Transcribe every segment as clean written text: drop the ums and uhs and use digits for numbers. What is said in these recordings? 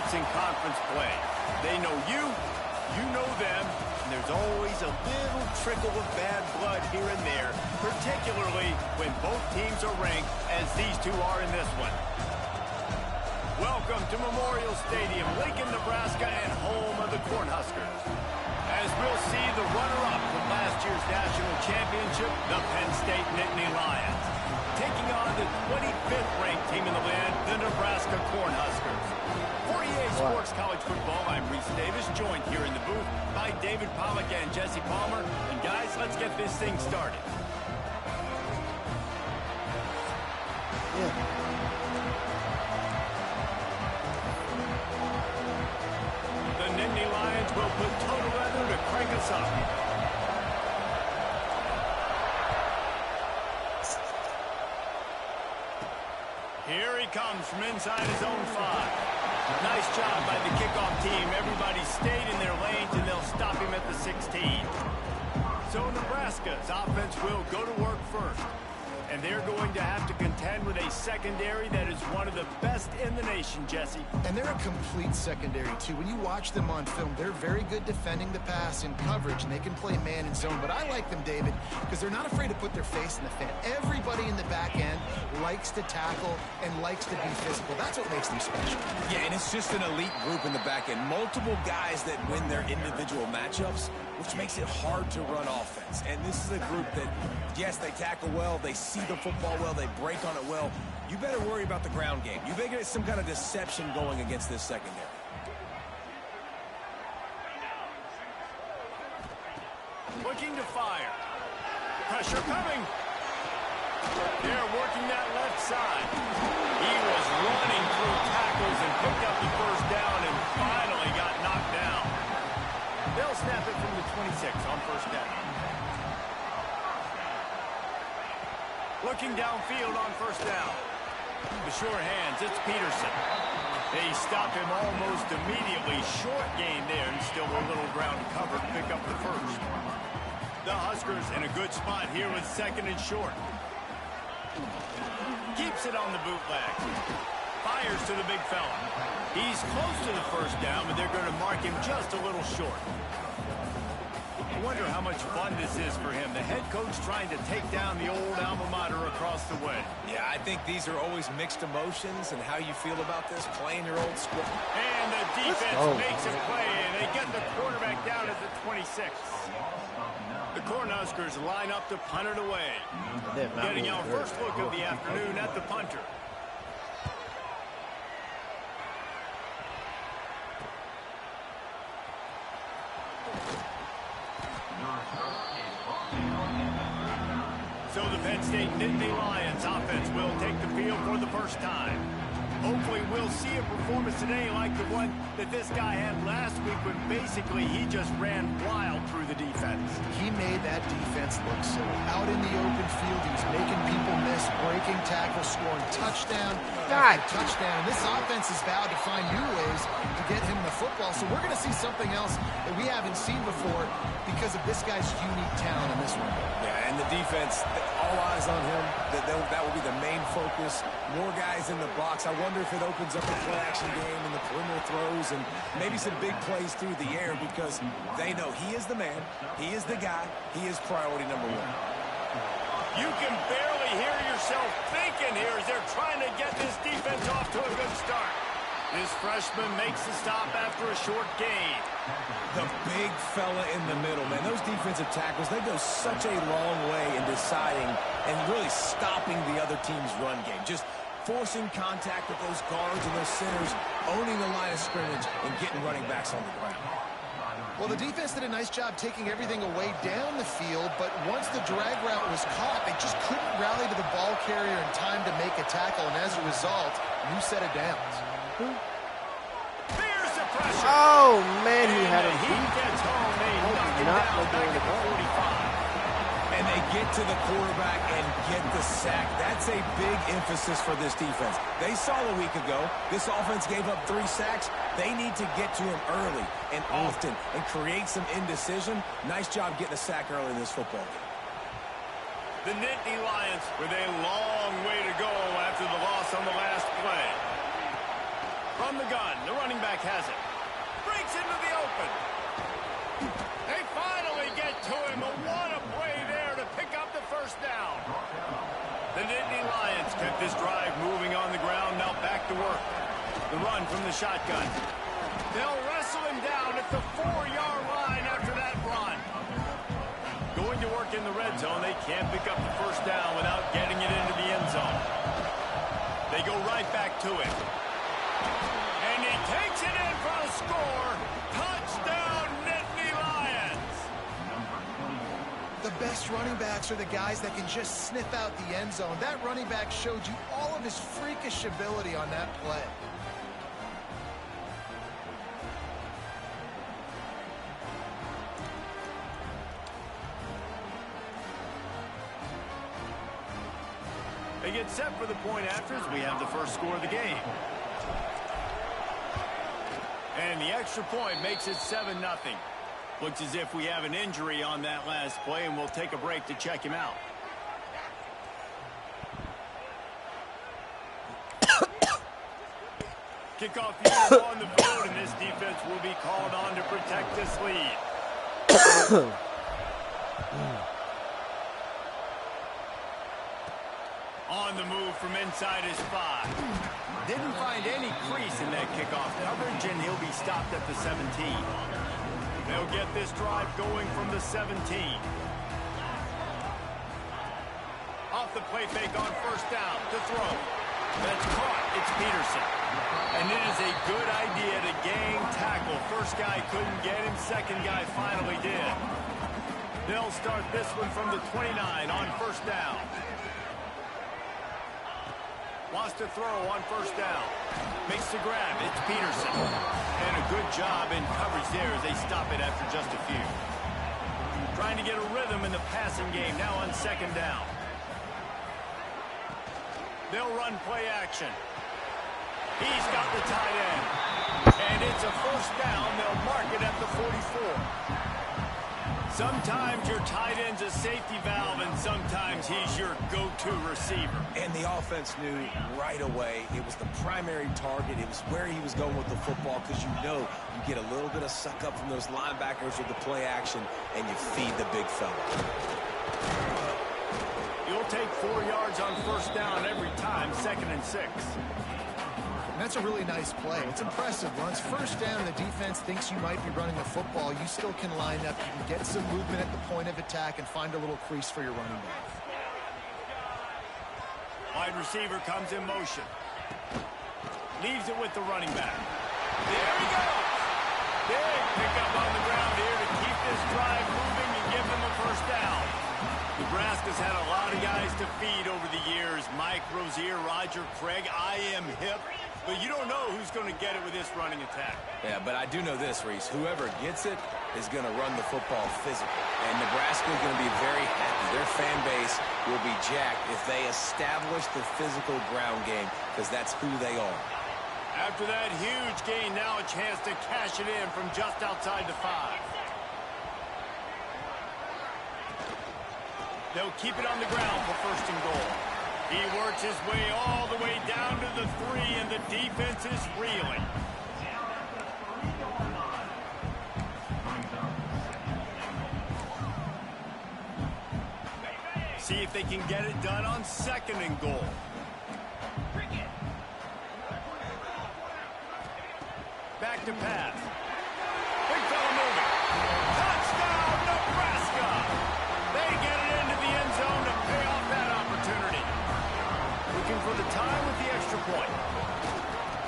favorites in conference play. They know you know them, and there's always a little trickle of bad blood here and there, particularly when both teams are ranked, as these two are in this one. Welcome to Memorial Stadium, Lincoln, Nebraska, and home of the Cornhuskers. As we'll see, the runner-up from last year's national championship, the Penn State Nittany Lions, taking on the 25th ranked team in the land, the Nebraska Cornhuskers. For EA Sports College Football, I'm Reese Davis, joined here in the booth by David Pollack and Jesse Palmer. And guys, let's get this thing started. The Nittany Lions will put total leather to crank us up. Here he comes from inside his own 5. Nice job by the kickoff team. Everybody stayed in their lanes, and they'll stop him at the 16. So Nebraska's offense will go to work first. And they're going to have to contend with a secondary that is one of the best in the nation, Jesse. And they're a complete secondary, too. When you watch them on film, they're very good defending the pass in coverage, and they can play man and zone. But I like them, David, because they're not afraid to put their face in the fan. Everybody in the back end likes to tackle and likes to be physical. That's what makes them special. Yeah, and it's just an elite group in the back end. Multiple guys that win their individual matchups, which makes it hard to run offense. And this is a group that, yes, they tackle well, they see the football well, they break on it well. You better worry about the ground game. You better get some kind of deception going against this secondary. Looking to fire. Pressure coming. They're working that left side. He was running through tackles and picked up the first down and finally got knocked down. They'll snap it from the 26 on first down. Looking downfield on first down. The sure hands, it's Peterson. They stopped him almost immediately. Short gain there, and still a little ground covered. Pick up the first. The Huskers in a good spot here with second and short. Keeps it on the bootleg. Fires to the big fella. He's close to the first down, but they're going to mark him just a little short. I wonder how much fun this is for him. The head coach trying to take down the old alma mater across the way. Yeah, I think these are always mixed emotions, and how you feel about this, playing your old school. And the defense makes a play, and they get the quarterback down at the 26. The Cornhuskers line up to punt it away. Getting our first look of the afternoon at the punter. So the Penn State Nittany Lions offense will take the field for the first time. Hopefully we'll see a performance today like the one that this guy had last week when basically he just ran wild through the defense. He made that defense look silly. Out in the open field, he was making people miss, breaking tackles, scoring touchdown after touchdown. This offense is vowed to find new ways to get him the football. So we're going to see something else that we haven't seen before because of this guy's unique talent in this one. Yeah, and the defense, all eyes on him. That will be the main focus. More guys in the box. I wonder if it opens up the play-action game and the perimeter throws and maybe some big plays through the air because they know he is the man, he is the guy, he is priority number one. You can barely hear yourself thinking here as they're trying to get this defense off to a good start. This freshman makes the stop after a short gain. The big fella in the middle, man. Those defensive tackles, they go such a long way in deciding and really stopping the other team's run game. Just forcing contact with those guards and those centers, owning the line of scrimmage, and getting running backs on the ground. Well, the defense did a nice job taking everything away down the field, but once the drag route was caught, they just couldn't rally to the ball carrier in time to make a tackle, and as a result, new set of downs. Fears the pressure. Oh, man, he had a He gets home. They knock him down back at the 45. And they get to the quarterback and get the sack. That's a big emphasis for this defense. They saw a week ago, this offense gave up 3 sacks. They need to get to him early and often and create some indecision. Nice job getting a sack early in this football game. The Nittany Lions with a long way to go after the loss on the last play. From the gun, the running back has it. Breaks into the open. They finally get to him. What a play there to pick up the first down. The Nittany Lions kept this drive moving on the ground. Now back to work. The run from the shotgun. They'll wrestle him down at the 4-yard line after that run. Going to work in the red zone. They can't pick up the first down without getting it into the end zone. They go right back to it. And he takes it in for a score. Touchdown, Nittany Lions. The best running backs are the guys that can just sniff out the end zone. That running back showed you all of his freakish ability on that play. They get set for the point after as we have the first score of the game. And the extra point makes it 7-0. Looks as if we have an injury on that last play, and we'll take a break to check him out. Kickoff unit on the field, and this defense will be called on to protect this lead. On the move from inside his 5. Didn't find any crease in that kickoff coverage, and he'll be stopped at the 17. They'll get this drive going from the 17. Off the play fake on first down to throw. That's caught. It's Peterson. And it is a good idea to gang tackle. First guy couldn't get him. Second guy finally did. They'll start this one from the 29 on first down. Wants to throw on first down. Makes the grab. It's Peterson. And a good job in coverage there as they stop it after just a few. Trying to get a rhythm in the passing game now on second down. They'll run play action. He's got the tight end. And it's a first down. They'll mark it at the 44. Sometimes your tight end's a safety valve, and sometimes he's your go-to receiver. And the offense knew right away it was the primary target. It was where he was going with the football, because you know you get a little bit of suck up from those linebackers with the play action, and you feed the big fella. You'll take 4 yards on first down every time, 2nd and 6. That's a really nice play. It's impressive. Once first down, the defense thinks you might be running the football. You still can line up. You can get some movement at the point of attack and find a little crease for your running back. Wide receiver comes in motion. Leaves it with the running back. There he goes. Big pickup on the ground here to keep this drive moving and give them a first down. Nebraska's had a lot of guys to feed over the years. Mike Rozier, Roger Craig, I am hip. But you don't know who's going to get it with this running attack. Yeah, but I do know this, Reese. Whoever gets it is going to run the football physical. And Nebraska is going to be very happy. Their fan base will be jacked if they establish the physical ground game, because that's who they are. After that huge gain, now a chance to cash it in from just outside the 5. They'll keep it on the ground for first and goal. He works his way all the way down to the 3, and the defense is reeling. See if they can get it done on 2nd and goal. Back to pass. Big fella moving. Touchdown, Nebraska! They get it into the end zone to pay off that opportunity. Looking for the time with the extra point.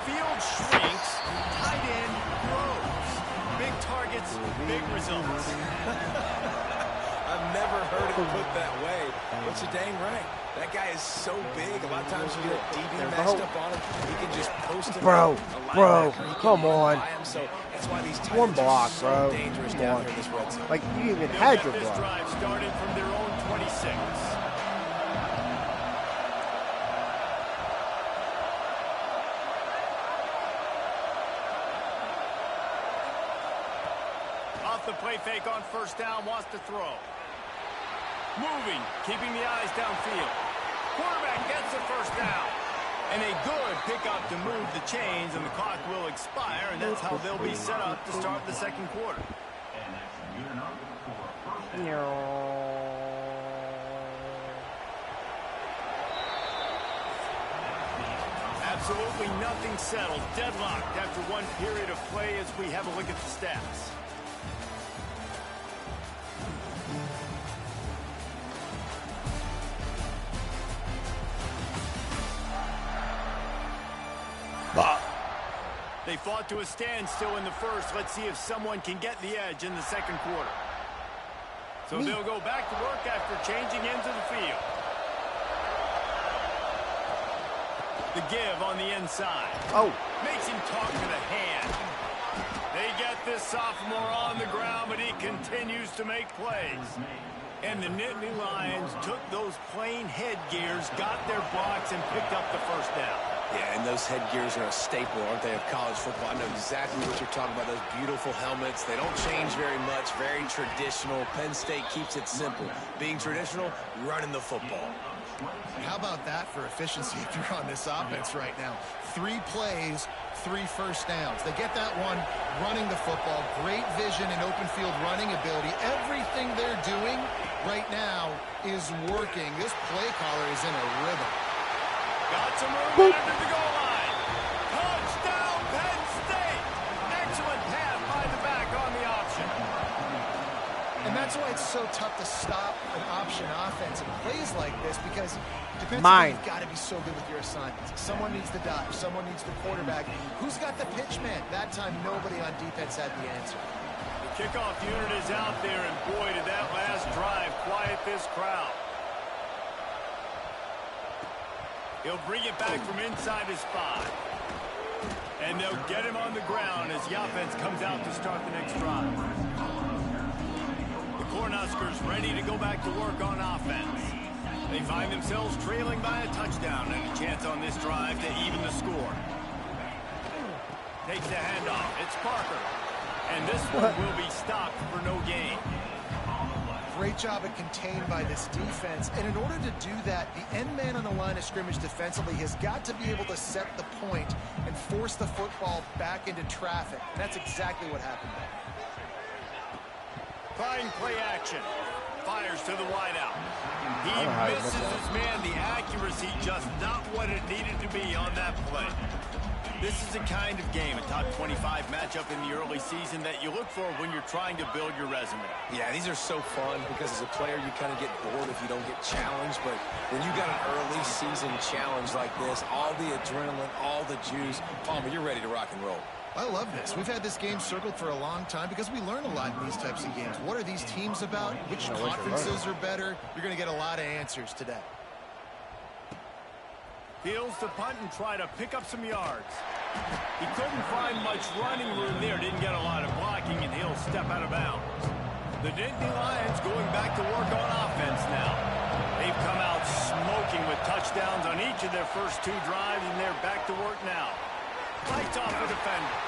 Field shrinks, tight end grows. Big targets, big results. I've never heard it put that way, but you're dang right. That guy is so big. A lot of times you get a DB matched up on him. He can just post him. Bro, come on. So that's why these tight One ends are block, so bro. dangerous down here in this red zone. Like, you even They'll had get your this block. drive started from their own 26. Off the play fake on first down, wants to throw. Moving, keeping the eyes downfield. Quarterback gets the first down. And a good pickup to move the chains, and the clock will expire, and that's how they'll be set up to start the second quarter. Absolutely nothing settled. Deadlocked after one period of play as we have a look at the stats. They fought to a standstill in the first. Let's see if someone can get the edge in the second quarter. So they'll go back to work after changing into the field. The give on the inside. Oh. Makes him talk to the hand. They get this sophomore on the ground, but he continues to make plays. And the Nittany Lions took those plain headgears, got their blocks, and picked up the first down. Yeah, and those headgears are a staple, aren't they, of college football? I know exactly what you're talking about, those beautiful helmets. They don't change very much, very traditional. Penn State keeps it simple. Being traditional, running the football. How about that for efficiency if you're on this offense right now? 3 plays, 3 first downs. They get that one running the football. Great vision and open field running ability. Everything they're doing right now is working. This play caller is in a rhythm. Got some room under the goal line. Touchdown, Penn State. Excellent pass by the back on the option. And that's why it's so tough to stop an option offense in plays like this, because defensively you've got to be so good with your assignments. Someone needs the dodge. Someone needs the quarterback. Who's got the pitch man? That time nobody on defense had the answer. The kickoff unit is out there, and boy, did that last drive quiet this crowd. He'll bring it back from inside his 5. And they'll get him on the ground as the offense comes out to start the next drive. The Cornhuskers ready to go back to work on offense. They find themselves trailing by a touchdown and a chance on this drive to even the score. Takes the handoff. It's Parker. And this one will be stopped for no gain. Great job at contained by this defense. And in order to do that, the end man on the line of scrimmage defensively has got to be able to set the point and force the football back into traffic. And that's exactly what happened there. Trying play action. Fires to the wideout. He misses his man. The accuracy just not what it needed to be on that play. This is the kind of game, a top 25 matchup in the early season, that you look for when you're trying to build your resume. Yeah, these are so fun because as a player, you kind of get bored if you don't get challenged. But when you got an early season challenge like this, all the adrenaline, all the juice, Palmer, you're ready to rock and roll. I love this. We've had this game circled for a long time because we learn a lot in these types of games. What are these teams about? Which conferences are better? You're going to get a lot of answers today. Fields to punt and try to pick up some yards. He couldn't find much running room there. Didn't get a lot of blocking, and he'll step out of bounds. The Nittany Lions going back to work on offense now. They've come out smoking with touchdowns on each of their first 2 drives, and they're back to work now. Fights off the defender.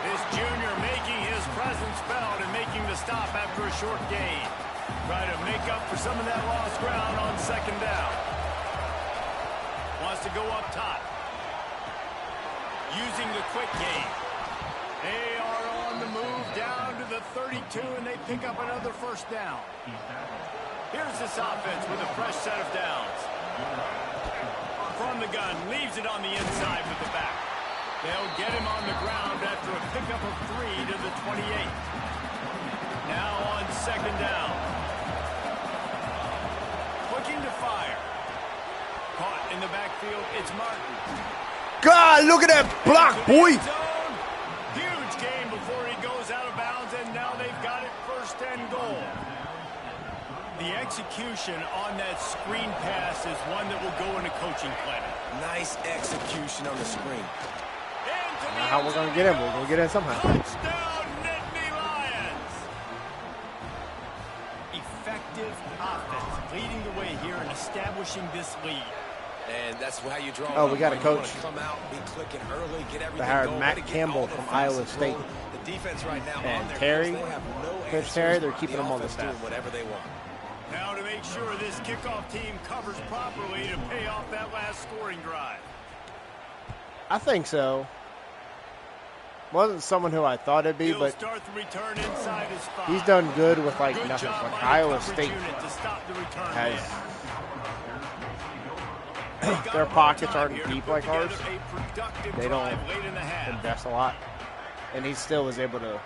This junior making his presence felt and making the stop after a short gain. Try to make up for some of that lost ground on second down. Wants to go up top. Using the quick game. They are on the move down to the 32, and they pick up another first down. Here's this offense with a fresh set of downs. From the gun, leaves it on the inside with the back. They'll get him on the ground after a pickup of 3 to the 28. Now on second down. Looking to fire. Caught in the backfield, it's Martin. God, look at that block, boy. Huge game before he goes out of bounds, and now they've got it first and goal. The execution on that screen pass is one that will go in a coaching clinic. Nice execution on the screen. How we're going to get him? We're going to get him somehow. Touchdown, Nittany Lions. Effective offense leading the way here and establishing this lead. And that's how you draw. Oh, we got a coach. Come out, be clicking early, get everything They hired going, Matt Campbell from Iowa State. The defense right now And on Terry, they have no Coach Terry, they're keeping him on the staff. doing whatever they want. Now to make sure this kickoff team covers properly to pay off that last scoring drive. I think so. Wasn't someone who I thought it'd be, but he's done good with like nothing. Like Iowa State has their pockets aren't deep like ours. They don't invest a lot, and he still was able to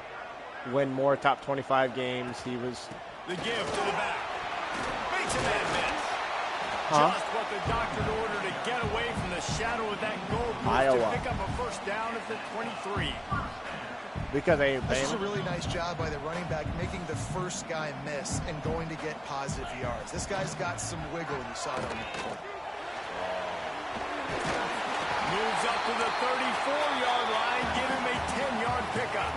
win more top 25 games. He was the give to the back. Makes a man miss. Huh? Just what the doctor ordered to get away from the shadow of that goal Iowa. to pick up a first down at the 23. Because they ain't This is a paying. really nice job by the running back, making the first guy miss and going to get positive yards. This guy's got some wiggle, you saw it on the court. Moves up to the 34-yard line, give him a 10-yard pickup.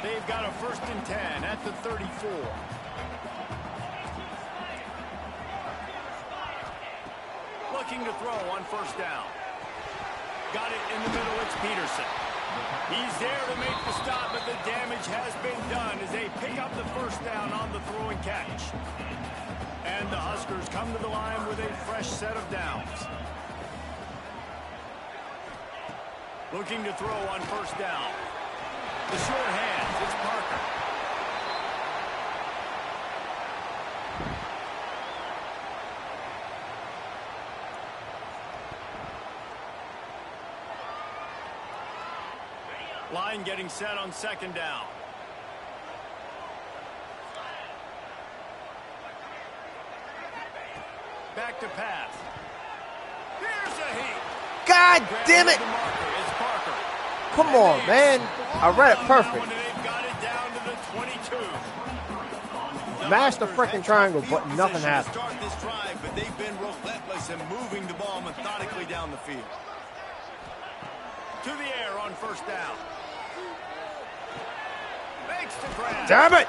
They've got a 1st and 10 at the 34. Looking to throw on 1st down. Got it in the middle, it's Peterson. He's there to make the stop, but the damage has been done as they pick up the 1st down on the throw and catch. And the Huskers come to the line with a fresh set of downs. Looking to throw on 1st down. The short hands, it's Parker. Line getting set on 2nd down. Back to pass. Here's a heat. God damn it! It's Parker. Come on, man. I read it perfect. They've got it down to the 22. Smash the freaking triangle, but nothing happened. Start this drive, but they've been relentless in moving the ball methodically down the field. To the air on 1st down. Makes the grab. Damn it!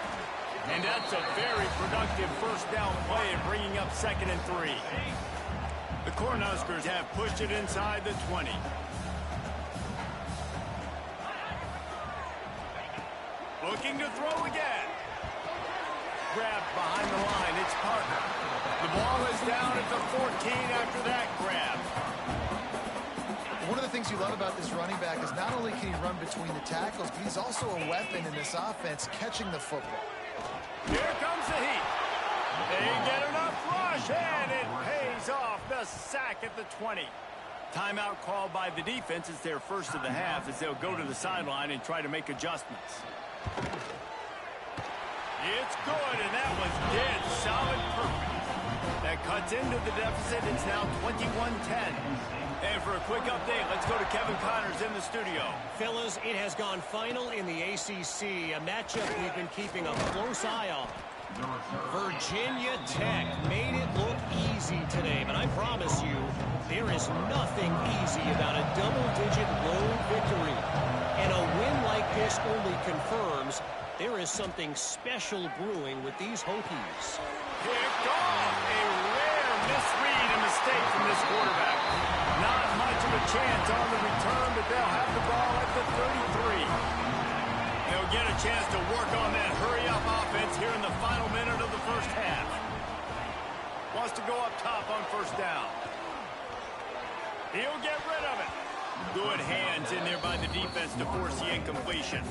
And that's a very productive 1st down play and bringing up 2nd and 3. The Cornhuskers have pushed it inside the 20. Looking to throw again. Grabbed behind the line. It's Parker. The ball is down at the 14 after that grab. One of the things you love about this running back is not only can he run between the tackles, but he's also a weapon in this offense catching the football. Here comes the heat. They get enough rush, and it pays off. The sack at the 20. Timeout called by the defense. It's their 1st of the half as they'll go to the sideline and try to make adjustments. It's good, and that was dead solid perfect. That cuts into the deficit. It's now 21-10. And for a quick update, let's go to Kevin Connors in the studio. Fellas, it has gone final in the ACC, a matchup we've been keeping a close eye on. Virginia Tech made it look easy today, but I promise you, there is nothing easy about a double-digit road victory. And a win like this only confirms there is something special brewing with these Hokies. Picked off. A rare misread and mistake from this quarterback. Not much of a chance on the return, but they'll have the ball at the 33. They'll get a chance to work on that hurry-up offense here in the final minute of the 1st half. Wants to go up top on 1st down. He'll get rid of it. Good hands in there by the defense to force the incompletion.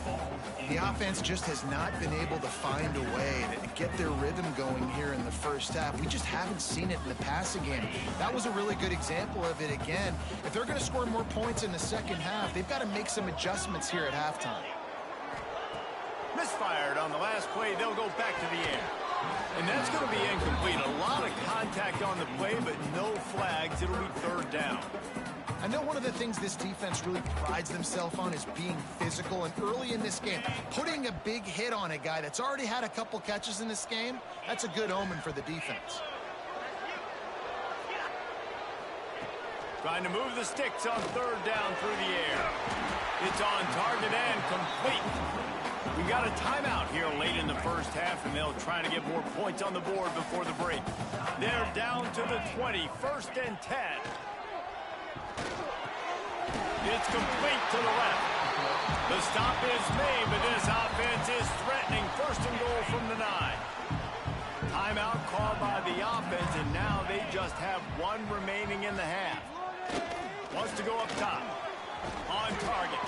The offense just has not been able to find a way to get their rhythm going here in the 1st half. We just haven't seen it in the passing game. That was a really good example of it again. If they're going to score more points in the 2nd half, they've got to make some adjustments here at halftime. Misfired on the last play. They'll go back to the air. And that's going to be incomplete. A lot of contact on the play, but no flags. It'll be 3rd down. I know one of the things this defense really prides themselves on is being physical, and early in this game, putting a big hit on a guy that's already had a couple catches in this game, that's a good omen for the defense. Trying to move the sticks on 3rd down through the air. It's on target and complete. We got a timeout here late in the 1st half, and they'll try to get more points on the board before the break. They're down to the 20, 1st and 10. It's complete to the left. The stop is made, but this offense is threatening 1st and goal from the 9. Timeout called by the offense, and now they just have 1 remaining in the half. Wants to go up top. On target.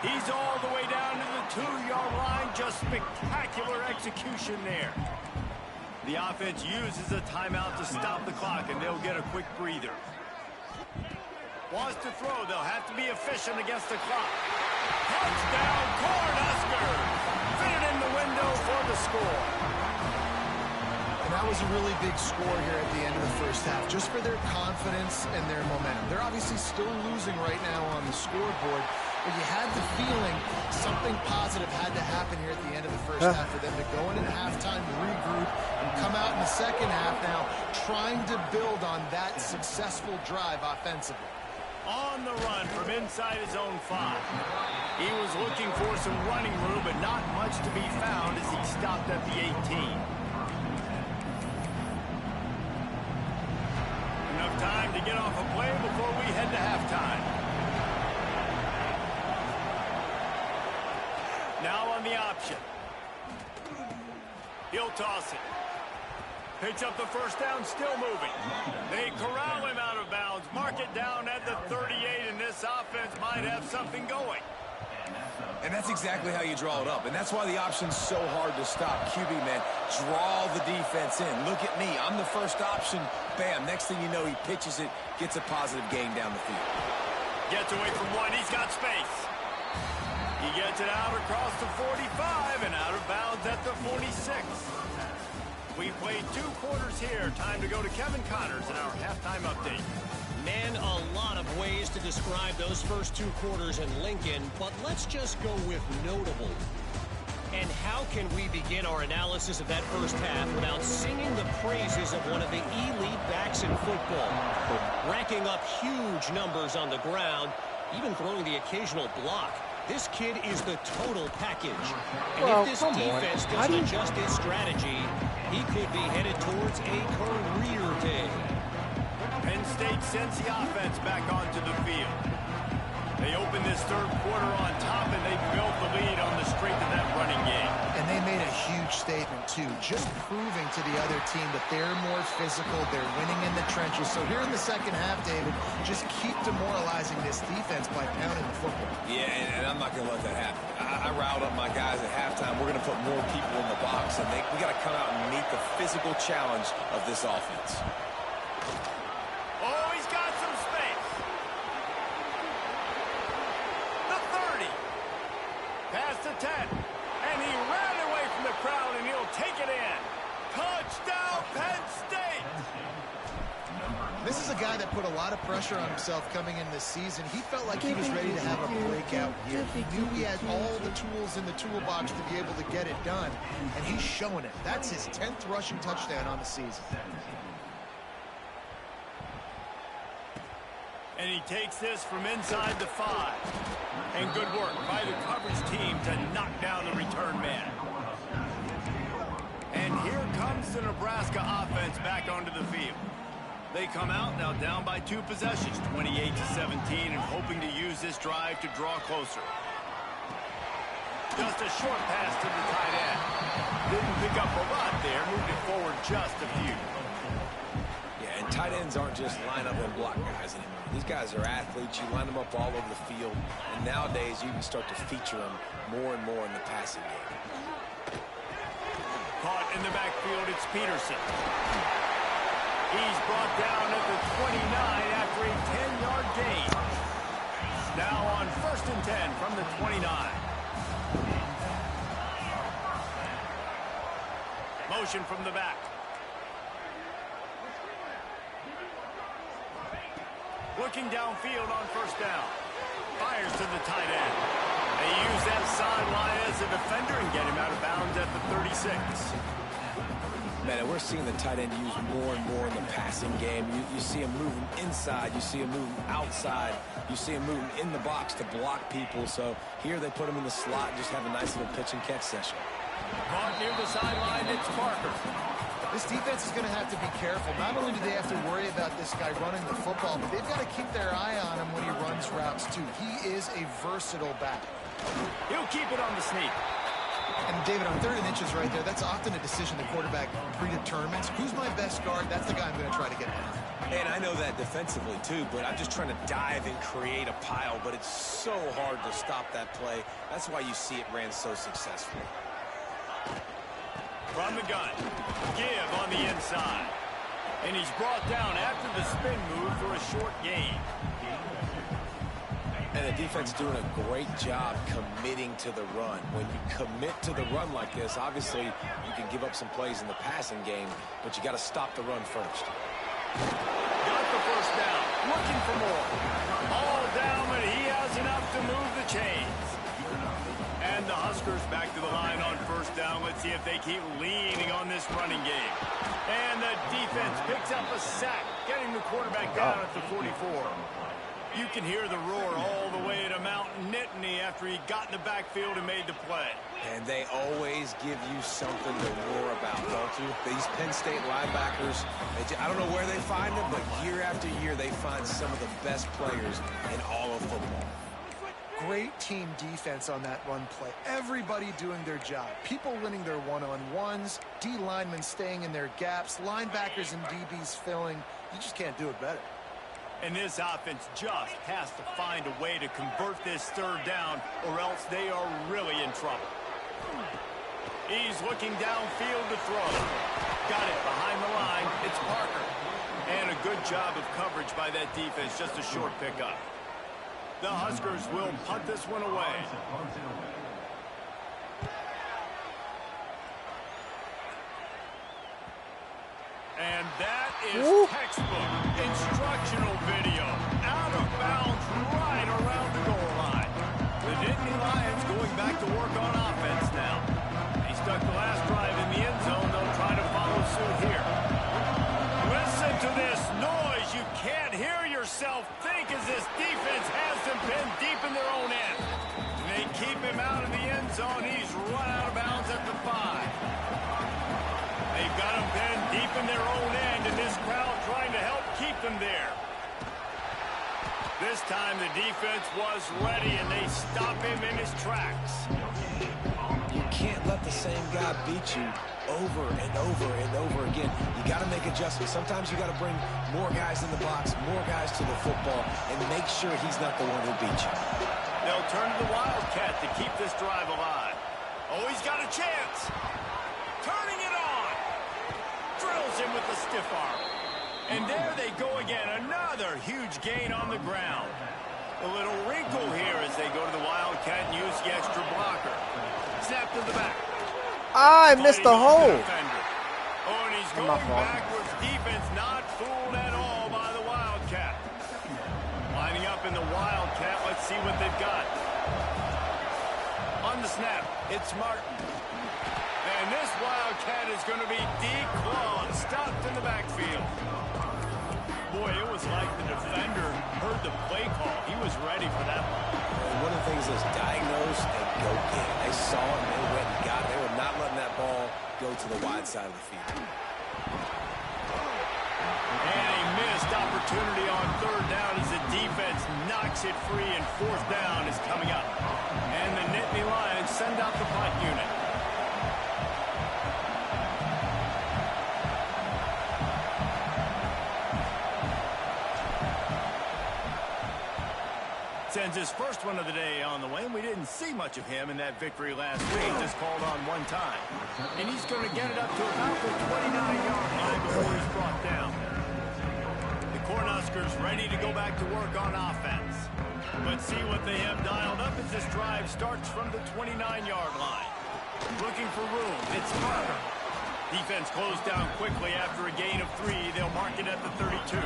He's all the way down to the 2-yard line. Just spectacular execution there. The offense uses a timeout to stop the clock, and they'll get a quick breather. Wants to throw. They'll have to be efficient against the clock. Touchdown, Cornhuskers! Fit in the window for the score. And that was a really big score here at the end of the first half, just for their confidence and their momentum. They're obviously still losing right now on the scoreboard, but you had the feeling something positive had to happen here at the end of the first half for them to go in at halftime, regroup, and come out in the second half now trying to build on that successful drive offensively. On the run from inside his own 5. He was looking for some running room, but not much to be found as he stopped at the 18. Enough time to get off a play before we head to halftime. Now on the option. He'll toss it. Picks up the first down, still moving. They corral him out of bounds. Mark it down at the 38, and this offense might have something going. And that's exactly how you draw it up. And that's why the option's so hard to stop. QB, man, draw the defense in. Look at me. I'm the first option. Bam. Next thing you know, he pitches it, gets a positive gain down the field. Gets away from one. He's got space. He gets it out across the 45 and out of bounds at the 46. We played 2 quarters here. Time to go to Kevin Connors in our halftime update. Man, a lot of ways to describe those first 2 quarters in Lincoln, but let's just go with notable. And how can we begin our analysis of that first half without singing the praises of one of the elite backs in football? Racking up huge numbers on the ground, even throwing the occasional block. This kid is the total package. And if this defense doesn't adjust its strategy, he could be headed towards a career day. Penn State sends the offense back onto the field. They open this third quarter on top, and they built the lead on the strength of that running game. And they made a huge statement, too, just proving to the other team that they're more physical, they're winning in the trenches. So here in the second half, David, just keep demoralizing this defense by pounding the football. Yeah, and I'm not going to let that happen. I riled up my guys at halftime. We're going to put more people in the box, and we got to come out and meet the physical challenge of this offense. Oh, he's got some space. The 30. Past the 10. And he ran away from the crowd, and he'll take it in. Touchdown, Penn State! This is a guy that put a lot of pressure on himself coming in this season. He felt like he was ready to have a breakout year. He knew he had all the tools in the toolbox to be able to get it done, and he's showing it. That's his 10th rushing touchdown on the season. And he takes this from inside the 5. And good work by the coverage team to knock down the return man. And here comes the Nebraska offense back onto the field. They come out now down by 2 possessions, 28-17, and hoping to use this drive to draw closer. Just a short pass to the tight end. Didn't pick up a lot there, moved it forward just a few. Yeah, and tight ends aren't just line up and block guys anymore. These guys are athletes. You line them up all over the field. And nowadays, you can start to feature them more and more in the passing game. Caught in the backfield, it's Peterson. He's brought down at the 29 after a 10-yard gain. Now on 1st and 10 from the 29. Motion from the back. Looking downfield on 1st down. Fires to the tight end. They use that sideline as a defender and get him out of bounds at the 36. Man, and we're seeing the tight end used more and more in the passing game. You see him moving inside. You see him moving outside. You see him moving in the box to block people. So here they put him in the slot and just have a nice little pitch and catch session. Caught near the sideline, it's Parker. This defense is going to have to be careful. Not only do they have to worry about this guy running the football, but they've got to keep their eye on him when he runs routes, too. He is a versatile back. He'll keep it on the sneak. And David, on 3rd and inches right there, that's often a decision the quarterback predetermines. Who's my best guard? That's the guy I'm going to try to get down. And I know that defensively, too, but I'm just trying to dive and create a pile, but it's so hard to stop that play. That's why you see it ran so successfully. From the gun, give on the inside. And he's brought down after the spin move for a short gain. And the defense doing a great job committing to the run. When you commit to the run like this, obviously you can give up some plays in the passing game, but you got to stop the run first. Got the first down, looking for more. All down, but he has enough to move the chains. And the Huskers back to the line on first down. Let's see if they keep leaning on this running game. And the defense picks up a sack, getting the quarterback down at the 44. You can hear the roar all the way to Mount Nittany after he got in the backfield and made the play. And they always give you something to roar about, don't you? These Penn State linebackers, I don't know where they find them, but year after year they find some of the best players in all of football. Great team defense on that run play. Everybody doing their job. People winning their one-on-ones, D linemen staying in their gaps, linebackers and DBs filling. You just can't do it better. And this offense just has to find a way to convert this 3rd down, or else they are really in trouble. He's looking downfield to throw. Got it behind the line. It's Parker. And a good job of coverage by that defense. Just a short pickup. The Huskers will punt this one away. And that is textbook instructional video. Out of bounds right around the goal line. The Nittany Lions going back to work on offense now. He stuck the last drive in the end zone. They'll try to follow suit here. Listen to this noise. You can't hear yourself think as this defense has them pinned deep in their own end. They keep him out of the end zone. He's run out of bounds at the 5. They've got him pinned deep in their own end, and this crowd trying to help keep them there. This time the defense was ready, and they stop him in his tracks. You can't let the same guy beat you over and over and over again. You got to make adjustments. Sometimes you got to bring more guys in the box, more guys to the football, and make sure he's not the one who beat you. They'll turn to the Wildcat to keep this drive alive. Oh, he's got a chance. Turning it on. Drills him with the stiff arm. And there they go again. Another huge gain on the ground. A little wrinkle here as they go to the Wildcat and use the extra blocker. Snap to the back. I missed the hole. Oh, and he's going backwards. Defense not fooled at all by the Wildcat. Lining up in the Wildcat. Let's see what they've got. On the snap, it's Martin. And this Wildcat is going to be declawed, stopped in the backfield. Boy, it was like the defender heard the play call. He was ready for that one. And one of the things is diagnose and go get it. They saw it and they went and got it. They were not letting that ball go to the wide side of the field. And a missed opportunity on 3rd down as the defense knocks it free, and 4th down is coming up. And the Nittany Lions send out the punt unit. Sends his first one of the day on the way, and we didn't see much of him in that victory last week. Just called on one time. And he's going to get it up to about the 29-yard line before he's brought down. The Cornhuskers ready to go back to work on offense. But see what they have dialed up as this drive starts from the 29-yard line. Looking for room. It's Carter. Defense closed down quickly after a gain of 3. They'll mark it at the 32.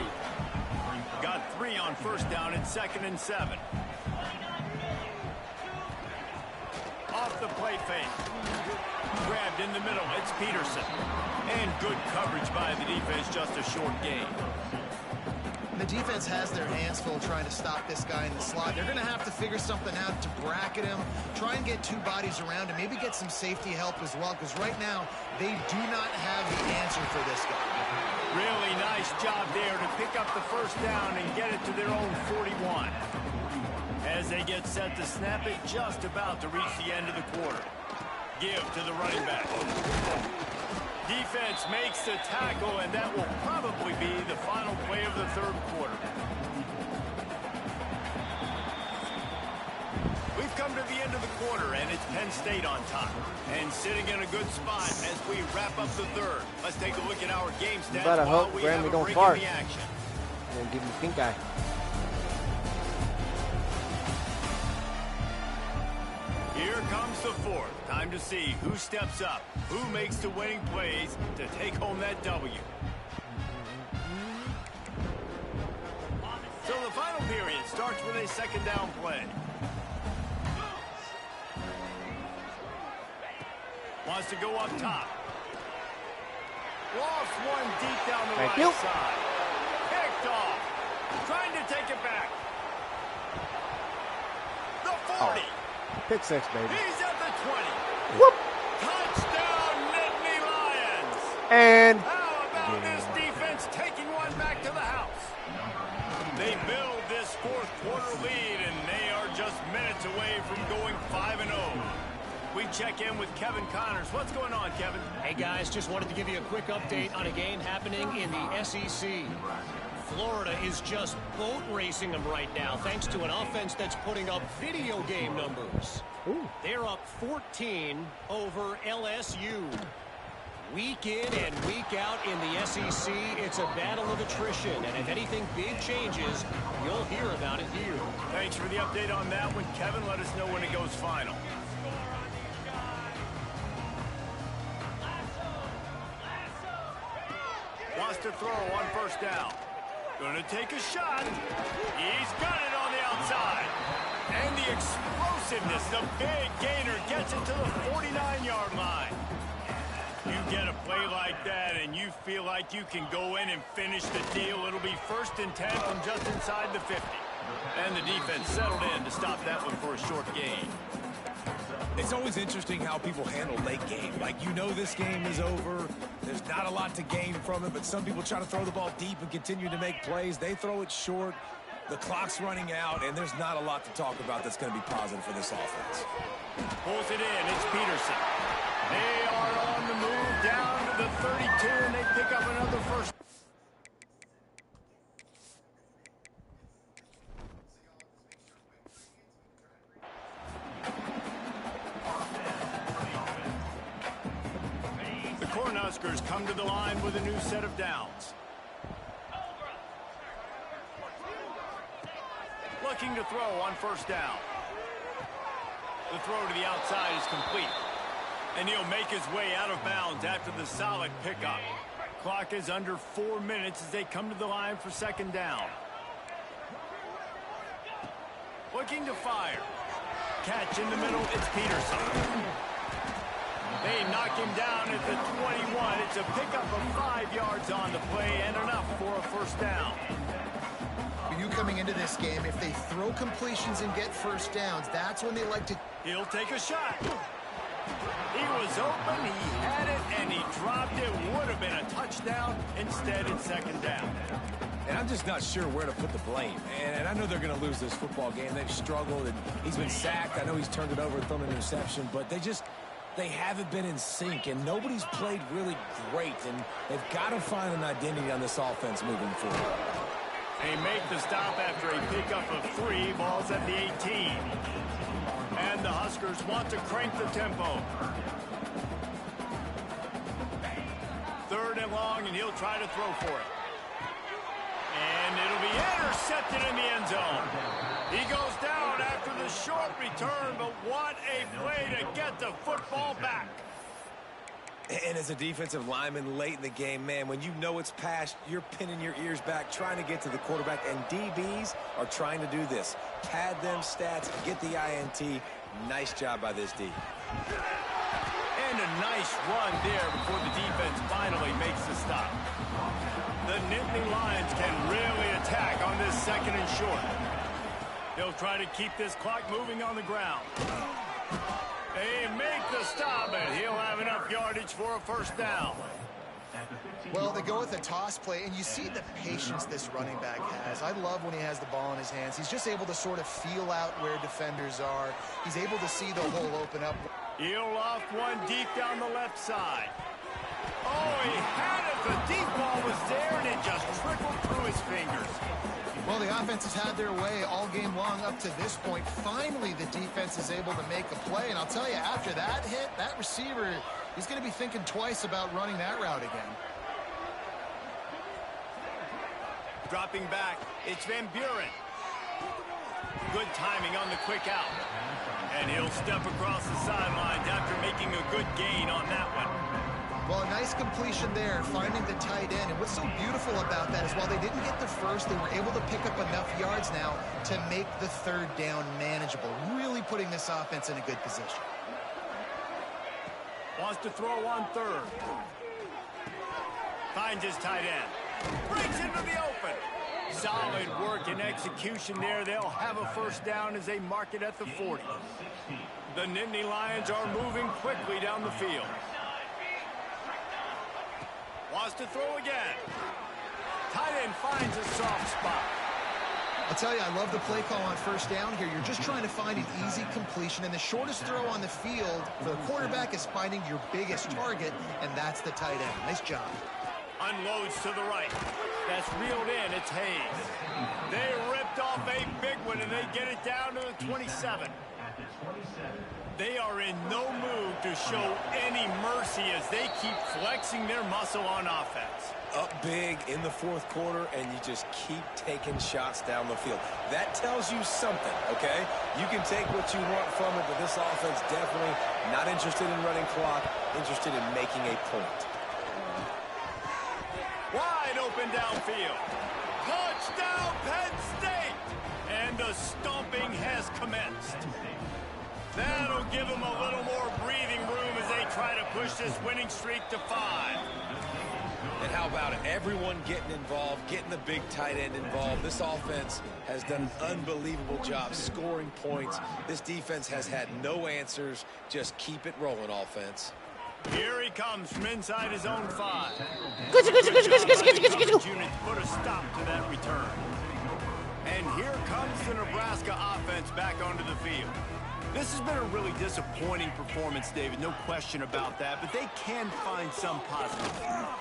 Got 3 on first down. It's 2nd and 7. Off the play fake. Grabbed in the middle. It's Peterson. And good coverage by the defense. Just a short gain. The defense has their hands full trying to stop this guy in the slot. They're going to have to figure something out to bracket him, try and get 2 bodies around him, maybe get some safety help as well, because right now they do not have the answer for this guy. Really nice job there to pick up the first down and get it to their own 41. As they get set to snap it, just about to reach the end of the quarter. give to the running back. Defense makes the tackle, and that will probably be the final play of the third quarter. We've come to the end of the quarter, and it's Penn State on top. And sitting in a good spot as we wrap up the third. Let's take a look at our game stats. Better hope Grammy don't fart. Action. And give me pink eye. Here comes the fourth. Time to see who steps up, who makes the winning plays to take home that W. So the final period starts with a second down play. Wants to go up top. Lost one deep down the right side. Picked off. Trying to take it back. The 40. Pick six, baby. He's at the 20. Whoop. Touchdown, Nittany Lions. And how about this defense taking one back to the house? They build this fourth quarter lead, and they are just minutes away from going 5-0. We check in with Kevin Connors. What's going on, Kevin? Hey, guys, just wanted to give you a quick update on a game happening in the SEC. Florida is just boat racing them right now, thanks to an offense that's putting up video game numbers. Ooh. They're up 14 over LSU. Week in and week out in the SEC, it's a battle of attrition. And if anything big changes, you'll hear about it here. Thanks for the update on that one, Kevin. Let us know when it goes final. Wants to throw on first down. Gonna take a shot. He's got it on the outside. And the explosiveness, the big gainer gets it to the 49-yard line. You get a play like that and you feel like you can go in and finish the deal. It'll be 1st and 10 from just inside the 50. And the defense settled in to stop that one for a short gain. It's always interesting how people handle late game. Like, you know this game is over. There's not a lot to gain from it, but some people try to throw the ball deep and continue to make plays. They throw it short. The clock's running out, and there's not a lot to talk about that's going to be positive for this offense. Pulls it in. It's Peterson. They are on the move down to the 32, and they pick up another first. Cornhuskers come to the line with a new set of downs. Looking to throw on first down. The throw to the outside is complete. And he'll make his way out of bounds after the solid pickup. Clock is under 4 minutes as they come to the line for second down. Looking to fire. Catch in the middle, it's Peterson. They knock him down at the 21. It's a pickup of 5 yards on the play and enough for a first down. You coming into this game, if they throw completions and get first downs, that's when they like to... He'll take a shot. He was open, he had it, and he dropped it. Would have been a touchdown. Instead, it's second down. And I'm just not sure where to put the blame. And I know they're going to lose this football game. They've struggled, and he's been sacked. I know he's turned it over and thrown an interception, but they haven't been in sync, and nobody's played really great, and they've got to find an identity on this offense moving forward. They make the stop after a pickup of 3. Balls at the 18. And the Huskers want to crank the tempo. 3rd and long, and he'll try to throw for it. And it'll be intercepted in the end zone. He goes down after the short return, but what a play to get the football back. And as a defensive lineman late in the game, man, when you know it's past, you're pinning your ears back, trying to get to the quarterback, and DBs are trying to do this. Pad them stats, get the INT. Nice job by this D. And a nice run there before the defense finally makes the stop. The Nittany Lions can really attack on this 2nd and short. They'll try to keep this clock moving on the ground. They make the stop, and he'll have enough yardage for a first down. Well, they go with a toss play, and you see the patience this running back has. I love when he has the ball in his hands. He's just able to sort of feel out where defenders are. He's able to see the hole open up. He'll loft one deep down the left side. Oh, he had it. The deep ball was there, and it just trickled through his fingers. Well, the offense has had their way all game long up to this point. Finally, the defense is able to make a play. And I'll tell you, after that hit, that receiver, he's going to be thinking twice about running that route again. Dropping back, it's Van Buren. Good timing on the quick out. And he'll step across the sidelines after making a good gain on that one. Well, a nice completion there, finding the tight end. And what's so beautiful about that is while they didn't get the first, they were able to pick up enough yards now to make the third down manageable, really putting this offense in a good position. Wants to throw on third. Finds his tight end. Breaks into the open. Solid work and execution there. They'll have a first down as they mark it at the 40. The Nittany Lions are moving quickly down the field. Wants to throw again. Tight end finds a soft spot. I'll tell you, I love the play call on first down here. You're just trying to find an easy completion, and the shortest throw on the field for a quarterback is finding your biggest target, and that's the tight end. Nice job. Unloads to the right. That's reeled in. It's Hayes. They ripped off a big one, and they get it down to the 27. They are in no mood to show any mercy as they keep flexing their muscle on offense. Up big in the fourth quarter, and you just keep taking shots down the field. That tells you something, okay? You can take what you want from it, but this offense definitely not interested in running clock, interested in making a point. Wide open downfield. Touchdown, Penn State! And the stomping has commenced. That'll give them a little more breathing room as they try to push this winning streak to 5. And how about it? Everyone getting involved, getting the big tight end involved. This offense has done an unbelievable job scoring points. This defense has had no answers. Just keep it rolling, offense. Here he comes from inside his own 5. Good. Unit put a stop to that return. And here comes the Nebraska offense back onto the field. This has been a really disappointing performance, David, no question about that, but they can find some positive.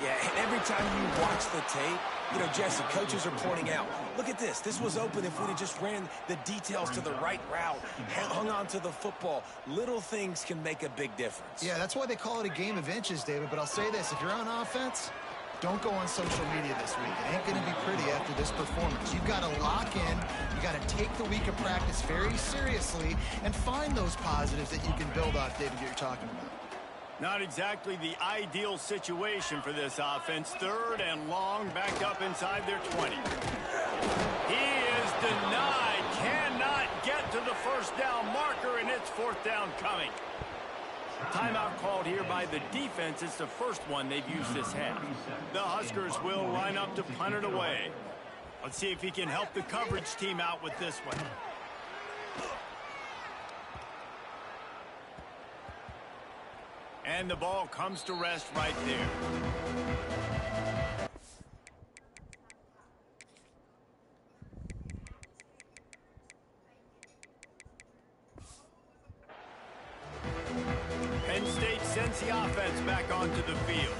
Yeah, and every time you watch the tape, you know, Jesse, coaches are pointing out, look at this. This was open if we'd have just ran the details to the right route, hung on to the football. Little things can make a big difference. Yeah, that's why they call it a game of inches, David. But I'll say this, if you're on offense, don't go on social media this week. It ain't going to be pretty after this performance. You've got to lock in. You've got to take the week of practice very seriously and find those positives that you can build off, David, that you're talking about. Not exactly the ideal situation for this offense. Third and long, backed up inside their 20. He is denied. Cannot get to the first down marker, and it's fourth down coming. Timeout called here by the defense. It's the first one they've used this half. The Huskers will line up to punt it away. Let's see if he can help the coverage team out with this one. And the ball comes to rest right there. Penn State sends the offense back onto the field.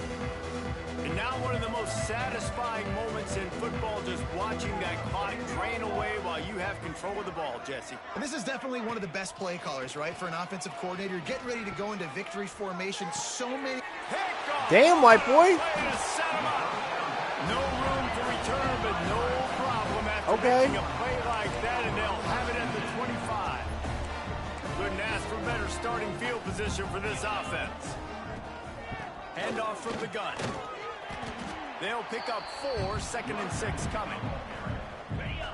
And now one of the most satisfying moments in football, just watching that clock drain away while you have control of the ball, Jesse. And this is definitely one of the best play callers, right, for an offensive coordinator. Getting ready to go into victory formation. So many. Damn, white boy. No room to return, but no problem after making a play like that, and they'll have it at the 25. Couldn't ask for better starting field position for this offense. Handoff from the gun. They'll pick up 4, 2nd and 6 coming.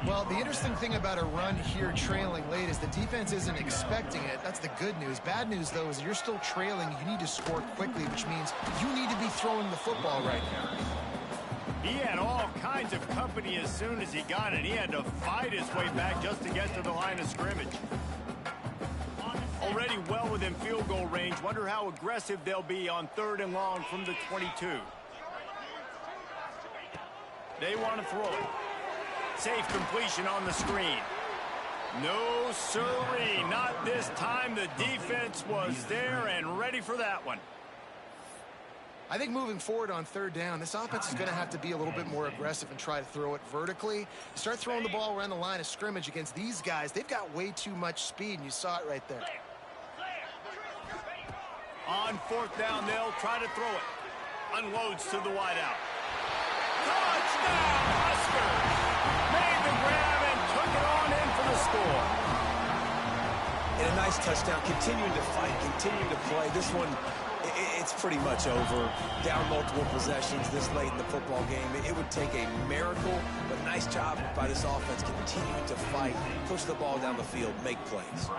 Well, the interesting thing about a run here trailing late is the defense isn't expecting it. That's the good news. Bad news, though, is you're still trailing. You need to score quickly, which means you need to be throwing the football right now. He had all kinds of company as soon as he got it. He had to fight his way back just to get to the line of scrimmage. Already well within field goal range. Wonder how aggressive they'll be on 3rd and long from the 22. They want to throw it. Safe completion on the screen. No, sirree. Not this time. The defense was there and ready for that one. I think moving forward on third down, this offense is going to have to be a little bit more aggressive and try to throw it vertically. Start throwing the ball around the line of scrimmage against these guys. They've got way too much speed, and you saw it right there. On fourth down, they'll try to throw it. Unloads to the wideout. Touchdown, Huskers! Made the grab and took it on in for the score. And a nice touchdown, continuing to fight, continuing to play. This one, it's pretty much over. Down multiple possessions this late in the football game. It would take a miracle, but nice job by this offense continuing to fight, push the ball down the field, make plays.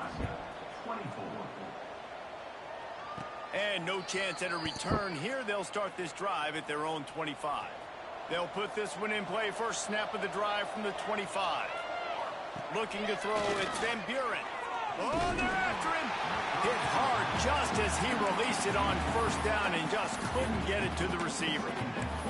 And no chance at a return here. They'll start this drive at their own 25. They'll put this one in play. First snap of the drive from the 25. Looking to throw, it's Van Buren. Oh, they're after him. Hit hard just as he released it on first down and just couldn't get it to the receiver.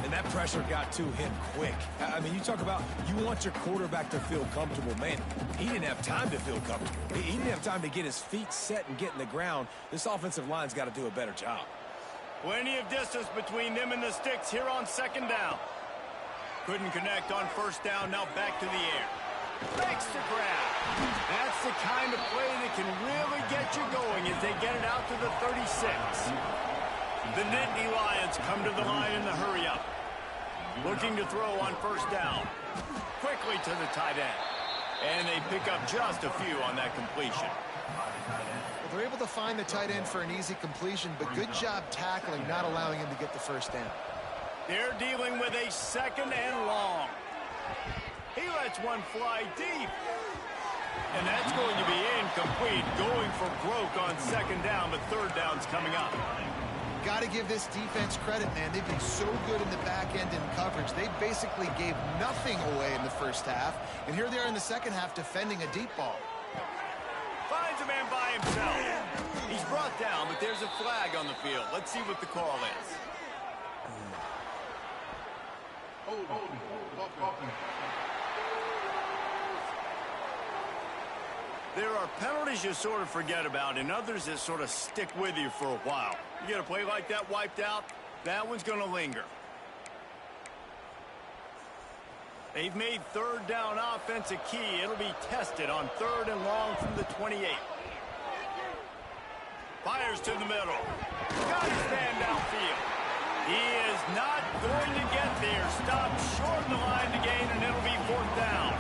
And that pressure got to him quick. I mean, you talk about you want your quarterback to feel comfortable. Man, he didn't have time to feel comfortable. He didn't have time to get his feet set and get in the ground. This offensive line's got to do a better job. Plenty of distance between them and the sticks here on second down. Couldn't connect on first down. Now back to the air. Makes the grab. That's the kind of play that can really get you going as they get it out to the 36. The Nittany Lions come to the line in the hurry-up. Looking to throw on first down. Quickly to the tight end. And they pick up just a few on that completion. Well, they're able to find the tight end for an easy completion, but good job tackling, not allowing him to get the first down. They're dealing with a second and long. He lets one fly deep. And that's going to be incomplete. Going for broke on second down, but third down's coming up. Got to give this defense credit, man. They've been so good in the back end in coverage. They basically gave nothing away in the first half. And here they are in the second half defending a deep ball. Finds a man by himself. He's brought down, but there's a flag on the field. Let's see what the call is. There are penalties you sort of forget about and others that sort of stick with you for a while. You get a play like that wiped out, that one's going to linger. They've made third down offense a key. It'll be tested on third and long from the 28. Fires to the middle. Got his man downfield. He is not going to get there. Stopped short of the line to gain, and it'll be fourth down.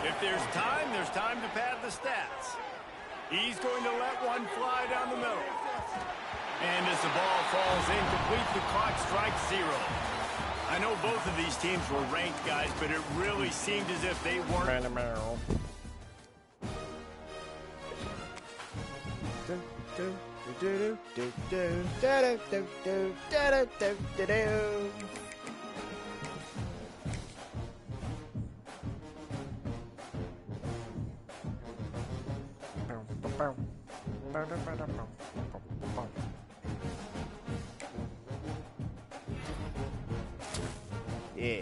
If there's time to pad the stats. He's going to let one fly down the middle. And as the ball falls incomplete, the clock strikes 0. I know both of these teams were ranked, guys, but it really seemed as if they weren't. Yeah.